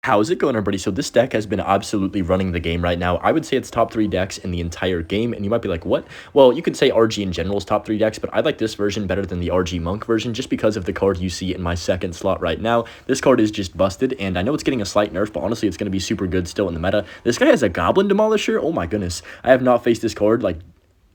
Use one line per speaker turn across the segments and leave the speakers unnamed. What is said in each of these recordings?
How's it going, everybody? So this deck has been absolutely running the game right now. I would say it's top 3 decks in the entire game, and you might be like, what? Well, you could say RG in general is top 3 decks, but I like this version better than the RG Monk version just because of the card you see in my second slot right now. This card is just busted, and I know it's getting a slight nerf, but honestly, it's going to be super good still in the meta. This guy has a Goblin Demolisher? Oh my goodness. I have not faced this card, like,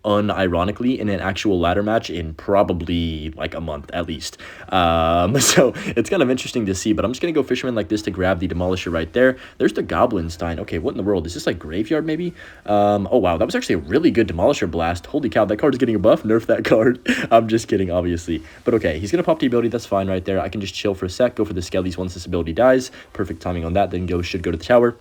unironically in an actual ladder match in probably like a month at least. So it's kind of interesting to see, but I'm just gonna go Fisherman like this to grab the Demolisher right there. There's the Goblin Stein. Okay, what in the world? Is this like Graveyard maybe? Oh wow, that was actually a really good Demolisher blast. Holy cow, that card is getting a buff. Nerf that card. I'm just kidding, obviously. But okay, he's gonna pop the ability. That's fine right there. I can just chill for a sec, go for the Skellies once this ability dies. Perfect timing on that. Then should go to the tower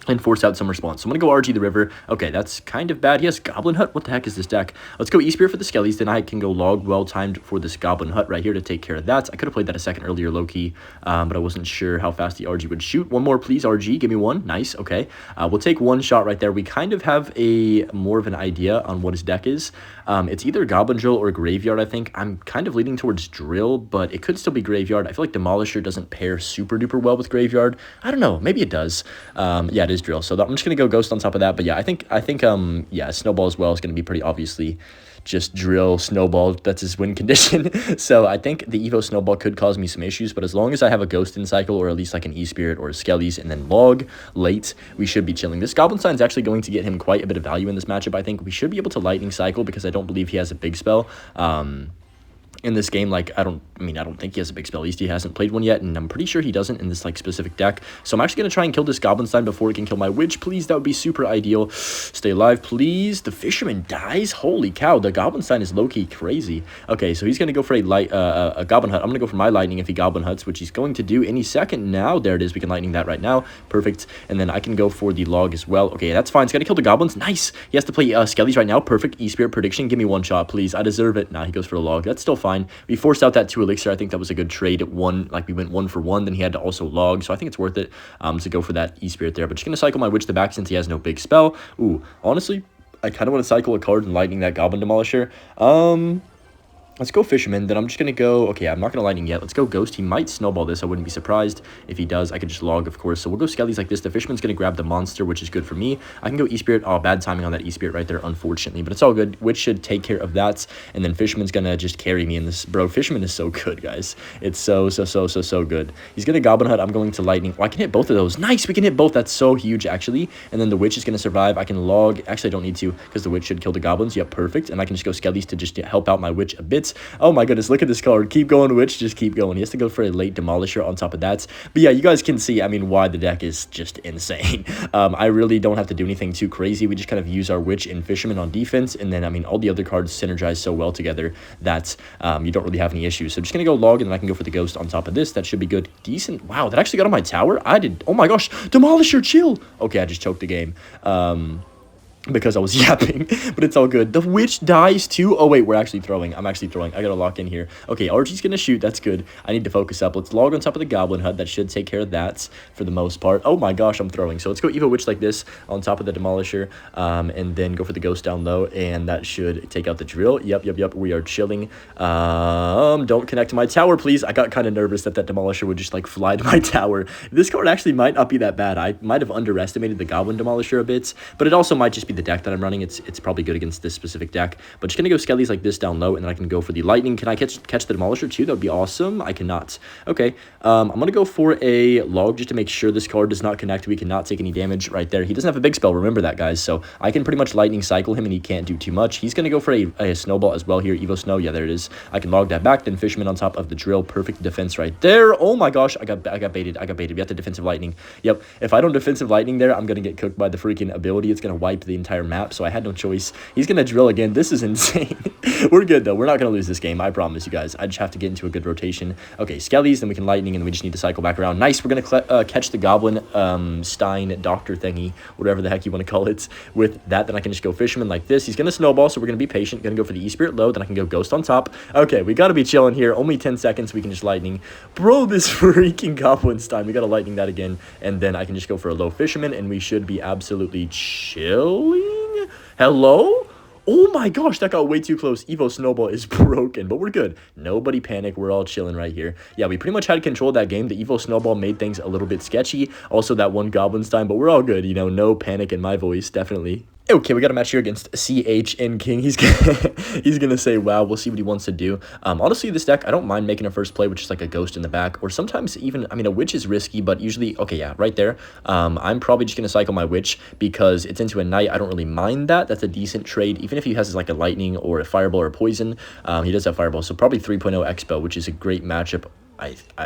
and force out some response. So I'm going to go RG the River. Okay, that's kind of bad. He has Goblin Hut. What the heck is this deck? Let's go E-Spear for the Skellies. Then I can go Log well-timed for this Goblin Hut right here to take care of that. I could have played that a second earlier low-key, but I wasn't sure how fast the RG would shoot. One more, please, RG. Give me one. Nice. Okay. We'll take one shot right there. We kind of have a more of an idea on what his deck is. It's either Goblin Drill or Graveyard, I think. I'm kind of leaning towards Drill, but it could still be Graveyard. I feel like Demolisher doesn't pair super-duper well with Graveyard. I don't know. Maybe it does. Yeah, it is Drill. So I'm just going to go Ghost on top of that. But yeah, I think yeah, Snowball as well is going to be pretty obviously just Drill, Snowball. That's his win condition. So I think the Evo Snowball could cause me some issues, but as long as I have a Ghost in cycle, or at least like an E-Spirit or a Skellies, and then Log late, we should be chilling. This Goblin Sign is actually going to get him quite a bit of value in this matchup. I think we should be able to Lightning Cycle because I don't believe he has a big spell. In this game, like, I don't think he has a big spell. At least he hasn't played one yet, and I'm pretty sure he doesn't in this, like, specific deck. So I'm actually going to try and kill this Goblin Stein before it can kill my Witch. Please, that would be super ideal. Stay alive, please. The Fisherman dies? Holy cow, the Goblin Stein is low-key crazy. Okay, so he's going to go for a Goblin Hut. I'm going to go for my Lightning if he Goblin Huts, which he's going to do any second now. There it is. We can Lightning that right now. Perfect. And then I can go for the Log as well. Okay, that's fine. He's got to kill the Goblins. Nice. He has to play Skellies right now. Perfect. E-Spirit prediction. Give me one shot, please. I deserve it. Nah, he goes for the Log. That's still fine. We forced out that 2 elixir. I think that was a good trade. We went 1 for 1. Then he had to also Log, so I think it's worth it to go for that E-Spirit there. But just gonna cycle my Witch to the back since he has no big spell. Ooh, honestly, I kind of want to cycle a card and Lightning that Goblin Demolisher. Let's go Fisherman. Then I'm just going to go... Okay, I'm not going to Lightning yet. Let's go Ghost. He might Snowball this. I wouldn't be surprised if he does. I could just Log, of course. So we'll go Skellies like this. The Fisherman's going to grab the Monster, which is good for me. I can go E-Spirit. Oh, bad timing on that E-Spirit right there, unfortunately. But it's all good. Witch should take care of that. And then Fisherman's going to just carry me in this. Bro, Fisherman is so good, guys. It's so good. He's going to Goblin Hut. I'm going to Lightning. Oh, I can hit both of those. Nice! We can hit both. That's so huge, actually. And then the Witch is going to survive. I can Log. Actually, I don't need to because the Witch should kill the Goblins. Yep, perfect. And I can just go Skellies to just help out my Witch a bit. Oh, my goodness. Look at this card. Keep going, Witch. Just keep going. He has to go for a late Demolisher on top of that. But yeah, you guys can see, I mean, why the deck is just insane. I really don't have to do anything too crazy. We just kind of use our Witch and Fisherman on defense. And then, I mean, all the other cards synergize so well together that you don't really have any issues. So I'm just going to go Log, and then I can go for the Ghost on top of this. That should be good. Decent. Wow, that actually got on my tower? Oh my gosh. Demolisher, chill. Okay, I just choked the game. Because I was yapping, but it's all good. The Witch dies too. Oh, wait, we're actually throwing. I'm actually throwing. I gotta lock in here. Okay, RG's gonna shoot. That's good. I need to focus up. Let's Log on top of the Goblin Hut. That should take care of that for the most part. Oh my gosh, I'm throwing. So let's go Evo Witch like this on top of the Demolisher, and then go for the Ghost down low, and that should take out the Drill. Yep. We are chilling. Don't connect to my tower, please. I got kind of nervous that Demolisher would just, like, fly to my tower. This card actually might not be that bad. I might have underestimated the Goblin Demolisher a bit, but it also might just be the deck that I'm running. It's probably good against this specific deck, but just gonna go Skellies like this down low, and then I can go for the Lightning. Can I catch the Demolisher too? That would be awesome. I cannot. Okay, I'm gonna go for a Log just to make sure this card does not connect. We cannot take any damage right there. He doesn't have a big spell, remember that, guys, so I can pretty much Lightning cycle him and he can't do too much. He's gonna go for a Snowball as well here. Evo Snow. Yeah, there it is. I can Log that back. Then Fisherman on top of the Drill. Perfect defense right there. Oh my gosh, I got baited. We have to defensive Lightning. Yep, if I don't defensive Lightning there, I'm gonna get cooked by the freaking ability. It's gonna wipe the entire map, so I had no choice. He's gonna Drill again. This is insane. We're good though. We're not gonna lose this game, I promise you guys. I just have to get into a good rotation. Okay, Skellies, then we can Lightning, and we just need to cycle back around. Nice. We're gonna catch the Goblin Stein Doctor thingy, whatever the heck you want to call it. With that, then I can just go Fisherman like this. He's gonna Snowball, so we're gonna be patient. Gonna go for the E-Spirit low, then I can go Ghost on top. Okay, we gotta be chilling here. Only 10 seconds. We can just Lightning. Bro, this freaking Goblin Stein. We gotta Lightning that again, and then I can just go for a low Fisherman, and we should be absolutely chilling. Hello? Oh my gosh, that got way too close. Evo Snowball is broken, but we're good. Nobody panic. We're all chilling right here. Yeah, we pretty much had control of that game. The Evo Snowball made things a little bit sketchy. Also, that one Goblin's time, but we're all good. You know, no panic in my voice, definitely. Okay, we got a match here against CH and King. He's gonna, he's gonna say, wow, we'll see what he wants to do. Honestly, this deck, I don't mind making a first play, which is like a ghost in the back, or sometimes even, I mean, a witch is risky, but usually, okay, yeah, right there. I'm probably just gonna cycle my witch because it's into a knight. I don't really mind that. That's a decent trade, even if he has like a lightning or a fireball or a poison. He does have fireball, so probably 3.0 Expo, which is a great matchup.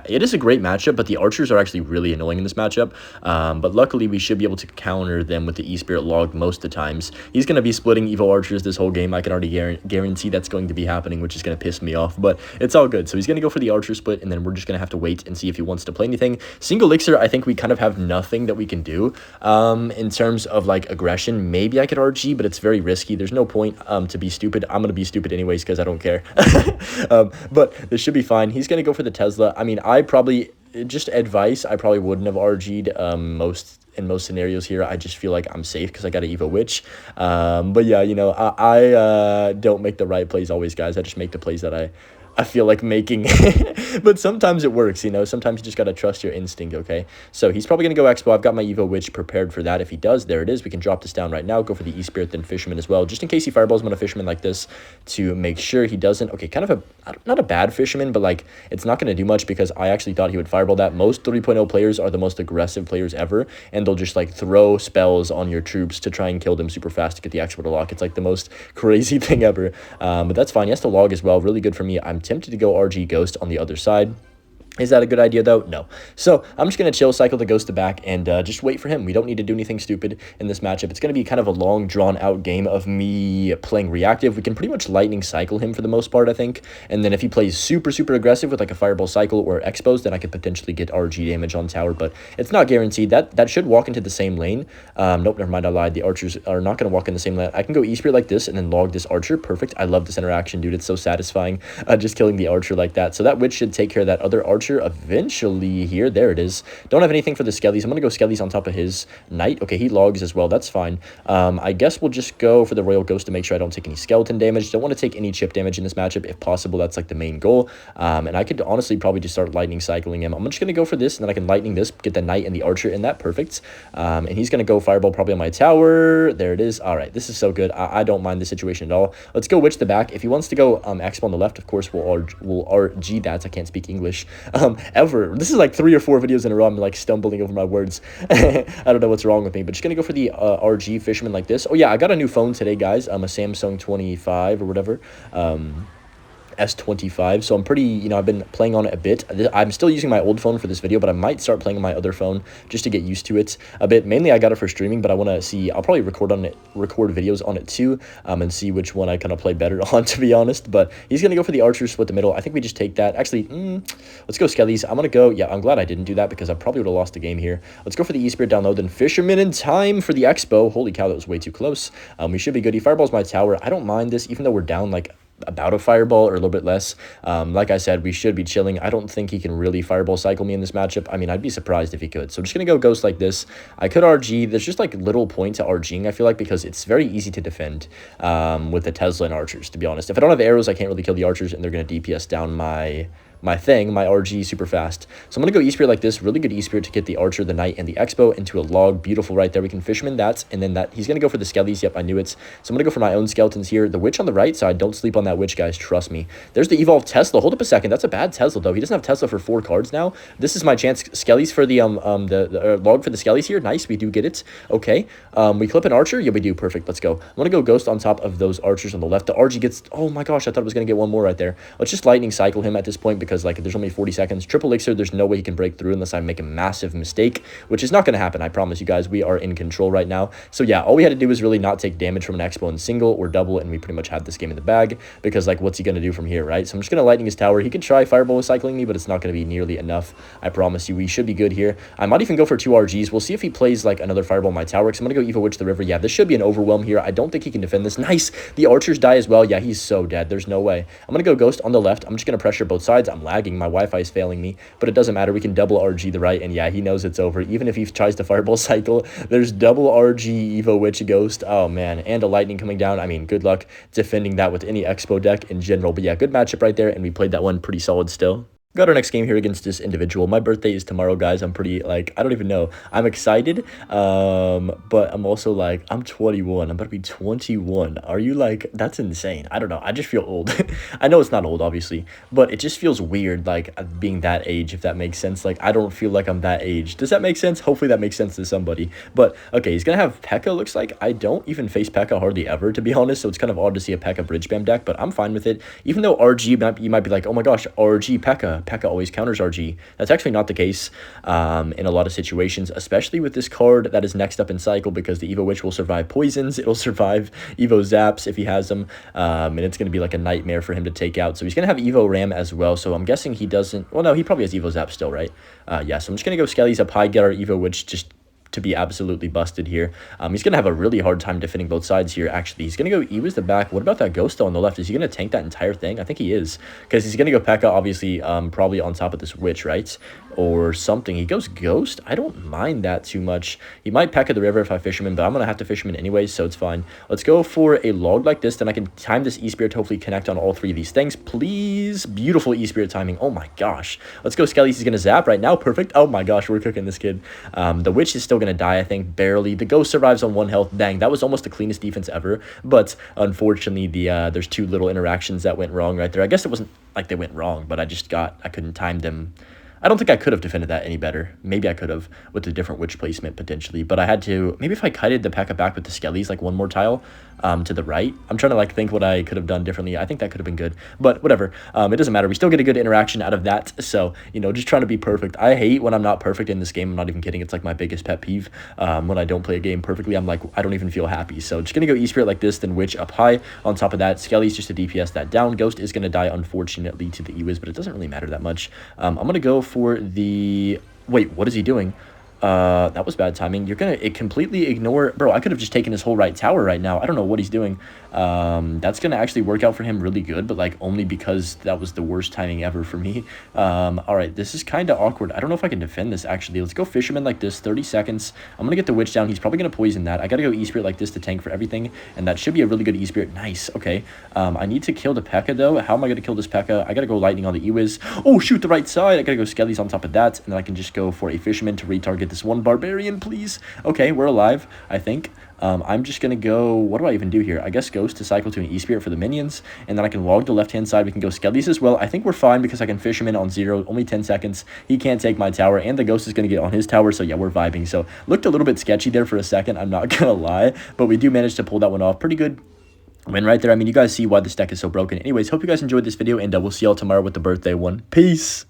It is a great matchup, but the archers are actually really annoying in this matchup. But luckily, we should be able to counter them with the E-Spirit log most of the times. He's going to be splitting Evo archers this whole game. I can already guarantee that's going to be happening, which is going to piss me off. But it's all good. So he's going to go for the archer split, and then we're just going to have to wait and see if he wants to play anything. Single elixir, I think we kind of have nothing that we can do in terms of like aggression. Maybe I could RG, but it's very risky. There's no point to be stupid. I'm going to be stupid anyways because I don't care. But this should be fine. He's going to go for the Tesla. I mean, I probably, just advice, I probably wouldn't have RG'd in most scenarios here. I just feel like I'm safe because I got an Evo Witch. But yeah, you know, I don't make the right plays always, guys. I just make the plays that I feel like making. But sometimes it works, you know. Sometimes you just got to trust your instinct, okay? So he's probably going to go Expo. I've got my Evo Witch prepared for that. If he does, there it is. We can drop this down right now. Go for the E-Spirit, then Fisherman as well. Just in case he fireballs, I'm going to Fisherman like this to make sure he doesn't. Okay, kind of not a bad Fisherman, but like it's not going to do much because I actually thought he would fireball that. Most 3.0 players are the most aggressive players ever, and they'll just like throw spells on your troops to try and kill them super fast to get the Expo to lock. It's like the most crazy thing ever. But that's fine. He has to log as well. Really good for me. I'm tempted to go RG Ghost on the other side. Is that a good idea, though? No. So I'm just going to chill, cycle the Ghost to back, and just wait for him. We don't need to do anything stupid in this matchup. It's going to be kind of a long, drawn-out game of me playing reactive. We can pretty much lightning cycle him for the most part, I think. And then if he plays super, super aggressive with like a Fireball cycle or Expos, then I could potentially get RG damage on tower, but it's not guaranteed. That should walk into the same lane. Nope, never mind, I lied. The archers are not going to walk in the same lane. I can go E-Spirit like this and then log this archer. Perfect. I love this interaction, dude. It's so satisfying just killing the archer like that. So that witch should take care of that other archer eventually here. There it is. Don't have anything for the Skellies. I'm going to go Skellies on top of his knight. Okay, he logs as well. That's fine. I guess we'll just go for the Royal Ghost to make sure I don't take any skeleton damage. Don't want to take any chip damage in this matchup. If possible, that's like the main goal. And I could honestly probably just start lightning cycling him. I'm just going to go for this, and then I can lightning this, get the knight and the archer in that. Perfect. And he's going to go fireball probably on my tower. There it is. All right, this is so good. I don't mind the situation at all. Let's go witch the back. If he wants to go Expo on the left, of course, we'll RG that. I can't speak English. Ever. This is like 3 or 4 videos in a row. I'm like stumbling over my words. I don't know what's wrong with me, but just gonna go for the RG Fisherman like this. Oh yeah, I got a new phone today, guys. I'm a Samsung 25 or whatever. S25, so I'm pretty, you know, I've been playing on it a bit. I'm still using my old phone for this video, but I might start playing on my other phone just to get used to it a bit. Mainly I got it for streaming, but I want to see, I'll probably record videos on it too, and see which one I kind of play better on, to be honest. But he's gonna go for the archer split the middle. I think we just take that. Actually, let's go Skellies. I'm gonna go, yeah, I'm glad I didn't do that because I probably would have lost the game here. Let's go for the E-Spirit down low, then Fisherman in time for the Expo. Holy cow, that was way too close. We should be good. He fireballs my tower. I don't mind this, even though we're down like about a fireball or a little bit less. Like I said, we should be chilling. I don't think he can really fireball cycle me in this matchup. I mean, I'd be surprised if he could. So I'm just gonna go ghost like this. I could RG. There's just like little point to RGing, I feel like, because it's very easy to defend with the Tesla and archers, to be honest. If I don't have arrows, I can't really kill the archers, and they're gonna DPS down my RG super fast. So I'm going to go E-Spirit like this. Really good E-Spirit to get the archer, the knight, and the Expo into a log. Beautiful right there. We can Fisherman that, and then that he's going to go for the Skellies. Yep, I knew it. So I'm going to go for my own skeletons here. The witch on the right side. Don't sleep on that witch, guys. Trust me. There's the evolved Tesla. Hold up a second. That's a bad Tesla, though. He doesn't have Tesla for 4 cards now. This is my chance. Skellies for the log for the Skellies here. Nice. We do get it. Okay. We clip an archer. Yeah, we do. Perfect. Let's go. I'm going to go ghost on top of those archers on the left. The RG gets... Oh, my gosh. I thought it was going to get one more right there. Let's just lightning cycle him at this point because, like, there's only 40 seconds. Triple elixir, there's no way he can break through unless I make a massive mistake, which is not going to happen. I promise you guys, we are in control right now. So yeah, all we had to do was really not take damage from an Expo in single or double, and we pretty much had this game in the bag because, like, what's he going to do from here, right? So I'm just going to lightning his tower. He could try fireball cycling me, but it's not going to be nearly enough. I promise you, we should be good here. I might even go for 2 RGs. We'll see if he plays like another fireball on my tower, because I'm going to go Evo Witch the river. Yeah, this should be an overwhelm here. I don't think he can defend this. Nice. The archers die as well. Yeah, he's so dead. There's no way. I'm going to go ghost on the left. I'm just going to pressure both sides. I'm I'm lagging. My Wi-Fi is failing me, but it doesn't matter. We can double RG the right, and yeah, he knows it's over. Even if he tries to Fireball cycle, there's double RG Evo Witch Ghost. Oh, man, and a Lightning coming down. I mean, good luck defending that with any Expo deck in general. But yeah, good matchup right there, and we played that one pretty solid still. Got our next game here against this individual. My birthday is tomorrow, guys. I'm pretty, like, I don't even know. I'm excited, but I'm also, like, I'm 21. I'm about to be 21. Are you, like, that's insane. I don't know. I just feel old. I know it's not old, obviously, but it just feels weird, like, being that age, if that makes sense. Like, I don't feel like I'm that age. Does that make sense? Hopefully that makes sense to somebody. But, okay, he's going to have P.E.K.K.A, looks like. I don't even face P.E.K.K.A hardly ever, to be honest, so it's kind of odd to see a P.E.K.K.A bridge spam deck, but I'm fine with it. Even though RG, you might be like, oh my gosh, RG P.E.K.K.A. P.E.K.K.A always counters RG. That's actually not the case in a lot of situations, especially with this card that is next up in cycle, because the Evo Witch will survive poisons, it'll survive Evo Zaps if he has them, and it's going to be like a nightmare for him to take out. So he's going to have Evo Ram as well, so I'm guessing he doesn't, well no, he probably has Evo Zap still, right? Yeah, so I'm just going to go Skellies up high, get our Evo Witch just to be absolutely busted here. He's going to have a really hard time defending both sides here, actually. He's going to go Ewa's the back. What about that Ghost on the left? Is he going to tank that entire thing? I think he is, because he's going to go P.E.K.K.A, obviously, probably on top of this Witch, right? Or something. He goes Ghost? I don't mind that too much. He might P.E.K.K.A the river if I fish him in, but I'm going to have to fish him in anyways, so it's fine. Let's go for a log like this, then I can time this E-Spirit to hopefully connect on all three of these things. Please. Beautiful E-Spirit timing. Oh my gosh. Let's go Skellies. He's going to zap right now. Perfect. Oh my gosh, we're cooking this kid. The Witch is still going to die, I think. Barely. The Ghost survives on 1 health. Dang, that was almost the cleanest defense ever, but unfortunately there's too little interactions that went wrong right there. I guess it wasn't like they went wrong, but I couldn't time them. I don't think I could have defended that any better. Maybe I could have with a different Witch placement potentially, but I had to, maybe if I kited the P.E.K.K.A back with the Skellies like one more tile to the right. I'm trying to like think what I could have done differently. I think that could have been good, but whatever. It doesn't matter. We still get a good interaction out of that, so, you know, just trying to be perfect. I hate when I'm not perfect in this game. I'm not even kidding. It's like my biggest pet peeve. When I don't play a game perfectly, I'm like, I don't even feel happy. So just going to go E-Spirit like this, then Witch up high. On top of that, Skellies just to DPS that down. Ghost is going to die, unfortunately, to the E-Wiz, but it doesn't really matter that much. I'm going to go for the... Wait, what is he doing? That was bad timing. You're gonna completely ignore, bro. I could have just taken his whole right tower right now. I don't know what he's doing. That's gonna actually work out for him really good, but like only because that was the worst timing ever for me. All right, this is kind of awkward. I don't know if I can defend this actually. Let's go Fisherman like this. 30 seconds. I'm gonna get the Witch down. He's probably gonna poison that. I gotta go E-Spirit like this to tank for everything, and that should be a really good E-Spirit. Nice. Okay. I need to kill the P.E.K.K.A though. How am I gonna kill this P.E.K.K.A? I gotta go Lightning on the E-Wiz. Oh shoot, the right side. I gotta go Skellies on top of that, and then I can just go for a Fisherman to retarget this one Barbarian, please. Okay, we're alive, I think. I'm just going to go, what do I even do here? I guess Ghost to cycle to an E-Spirit for the minions, and then I can log the left-hand side. We can go Skellies as well. I think we're fine because I can fish him in on 0, only 10 seconds. He can't take my tower, and the Ghost is going to get on his tower, so yeah, we're vibing. So, looked a little bit sketchy there for a second, I'm not going to lie, but we do manage to pull that one off. Pretty good win right there. I mean, you guys see why this deck is so broken. Anyways, hope you guys enjoyed this video, and we'll see y'all tomorrow with the birthday one. Peace!